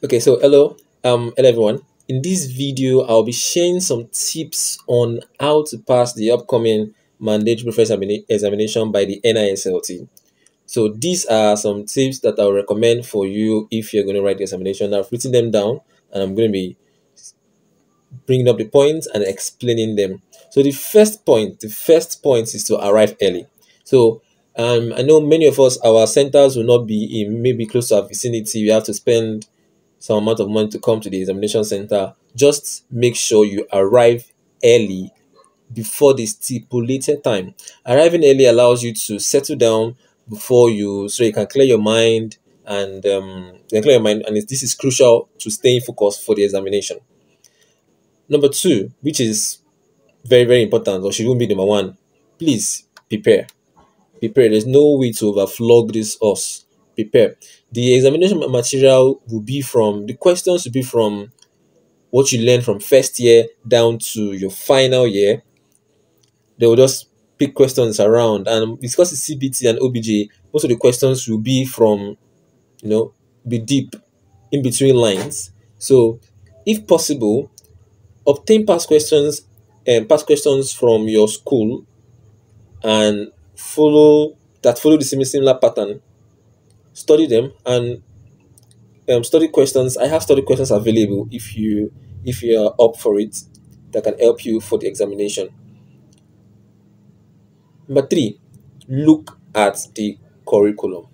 Okay, so hello everyone. In this video, I'll be sharing some tips on how to pass the upcoming mandatory professional examination by the NISLT. So these are some tips that I'll recommend for you if you're going to write the examination. I've written them down, and I'm going to be bringing up the points and explaining them. So the first point is to arrive early. So I know many of us, our centers will not be in maybe close to our vicinity. We have to spend some amount of money to come to the examination center. Just make sure you arrive early before the stipulated time. Arriving early allows you to settle down before you, so you can clear your mind and this is crucial to staying focused for the examination. Number two, which is very, very important, or should even be number one, please prepare. Prepare. There's no way to overflog this us. Prepare. The examination material will be from the questions will be from what you learn from first year down to your final year. They will just pick questions around, and because it's CBT and OBJ, most of the questions will be from be deep in between lines. So, if possible, obtain past questions from your school and follow the similar pattern. Study them and study questions. I have study questions available if you are up for it, that can help you for the examination. Number three, look at the curriculum.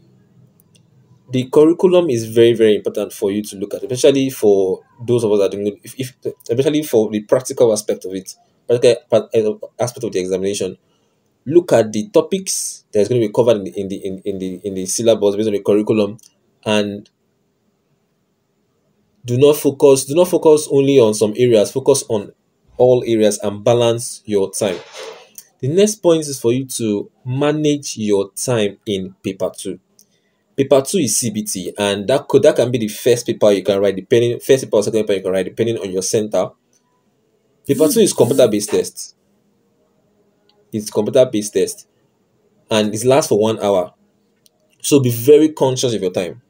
The curriculum is very, very important for you to look at, especially for those of us that do if especially for the practical aspect of it, aspect of the examination. Look at the topics that's going to be covered in the syllabus based on the curriculum, and do not focus only on some areas. Focus on all areas and balance your time. The next point is for you to manage your time in paper 2. Paper 2 is CBT, and that can be the first paper you can write, depending first paper or second paper you can write, depending on your center. Paper 2 is computer-based test. It's computer-based test, and it lasts for 1 hour. So be very conscious of your time.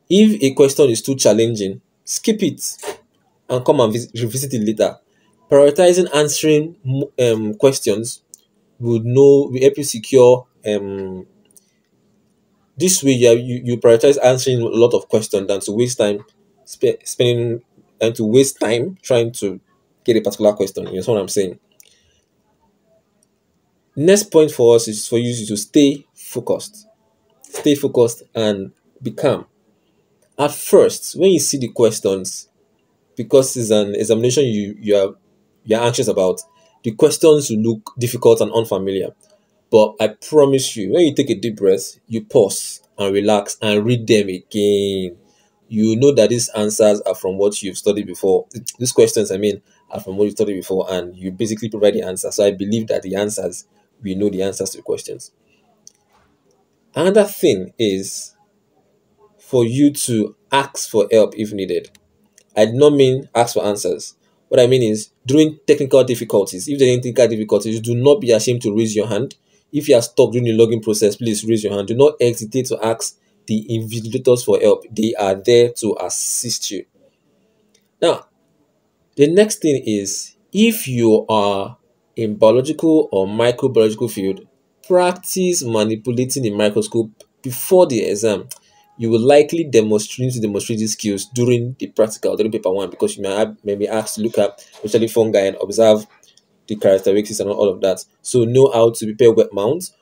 If a question is too challenging, skip it and come and revisit it later. Prioritizing answering questions will help you secure this way. You prioritize answering a lot of questions than to waste time spending and to waste time trying to get a particular question. You know what I'm saying? Next point for us is for you to stay focused. Stay focused and be calm. At first, when you see the questions, because it's an examination you're anxious about, the questions will look difficult and unfamiliar. But I promise you, when you take a deep breath, you pause and relax and read them again, you know that these answers are from what you've studied before. These questions, I mean, are from what you studied before, and you basically provide the answer. So I believe that we know the answers to the questions. Another thing is for you to ask for help if needed. I do not mean ask for answers. What I mean is during technical difficulties, if there are any technical difficulties, do not be ashamed to raise your hand. If you are stuck during the login process, please raise your hand. Do not hesitate to ask the invigilators for help. They are there to assist you. Now, the next thing is if you are in biological or microbiological field, practice manipulating the microscope before the exam. You will likely demonstrate these skills during the practical, during paper 1, because you may be asked to look at especially fungi and observe the characteristics and all of that. So know how to prepare wet mounts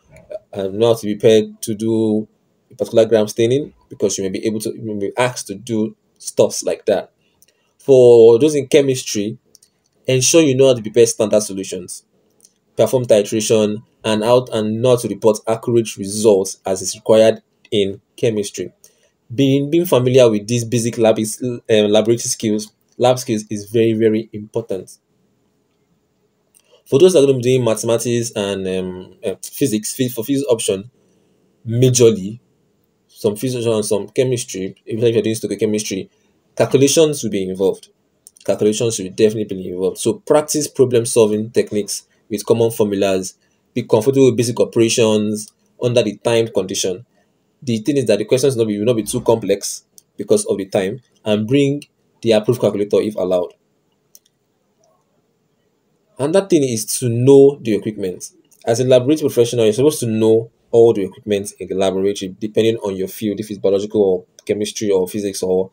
and know how to prepare to do a particular gram staining, because you may be asked to do stuffs like that. For those in chemistry, ensure you know how to prepare standard solutions, perform titration, and know how to report accurate results as is required in chemistry. Being familiar with these basic laboratory skills, lab skills, is very, very important. For those that are going to be doing mathematics and physics, for physics option, majorly some physics and some chemistry, even if you're doing stoichiochemistry, calculations will be involved. Calculations will definitely be involved. So practice problem solving techniques with common formulas. Be comfortable with basic operations under the timed condition. The thing is that the questions will not be too complex, because of the time, and bring the approved calculator if allowed. Another thing is to know the equipment. As a laboratory professional, you're supposed to know all the equipment in the laboratory, depending on your field, if it's biological or chemistry or physics or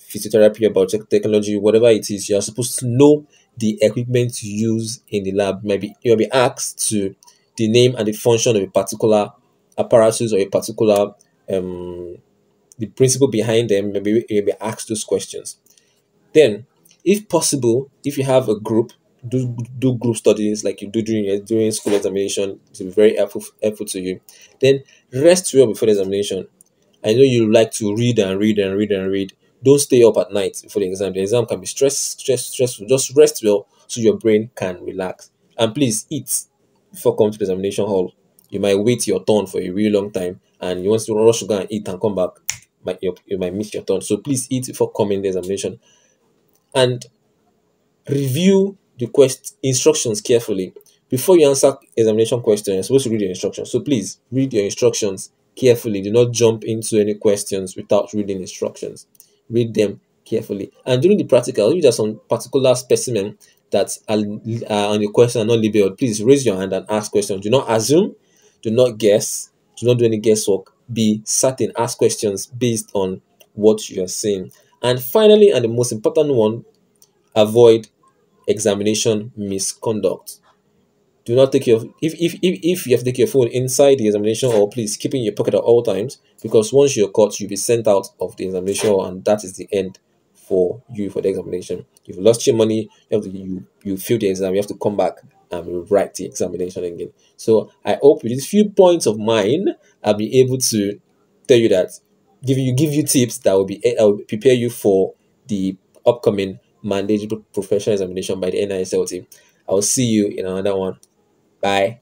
physiotherapy or biotechnology, whatever it is, you're supposed to know the equipment you use in the lab. Maybe you'll be asked to the name and the function of a particular apparatus or a particular the principle behind them. Maybe you'll be asked those questions. Then, if possible, if you have a group, do group studies like you do during school examination to be very helpful to you. Then rest well before the examination. I know you like to read and read and read and read. Don't stay up at night before the exam. The exam can be stressful. Just rest well so your brain can relax. And please eat before coming to the examination hall. You might wait your turn for a really long time, and you want to rush to go and eat and come back. You might miss your turn. So please eat before coming to the examination. And review the instructions carefully. Before you answer examination question, you're supposed to read your instructions. So please read your instructions carefully. Do not jump into any questions without reading instructions. Read them carefully. And during the practical, if there's some particular specimen that are on the question are not labeled, please raise your hand and ask questions. Do not assume, do not guess, do not do any guesswork. Be certain, ask questions based on what you are saying. And finally, and the most important one, avoid examination misconduct. Do not take your if you have to take your phone inside the examination hall, please keep it in your pocket at all times, because once you're caught, you'll be sent out of the examination hall, and that is the end for you for the examination. You've lost your money, you fail the exam, you have to come back and rewrite the examination again. So I hope with these few points of mine, I'll be able to tell you that give you tips that will prepare you for the upcoming mandatory professional examination by the NISLT. I'll see you in another one. Bye.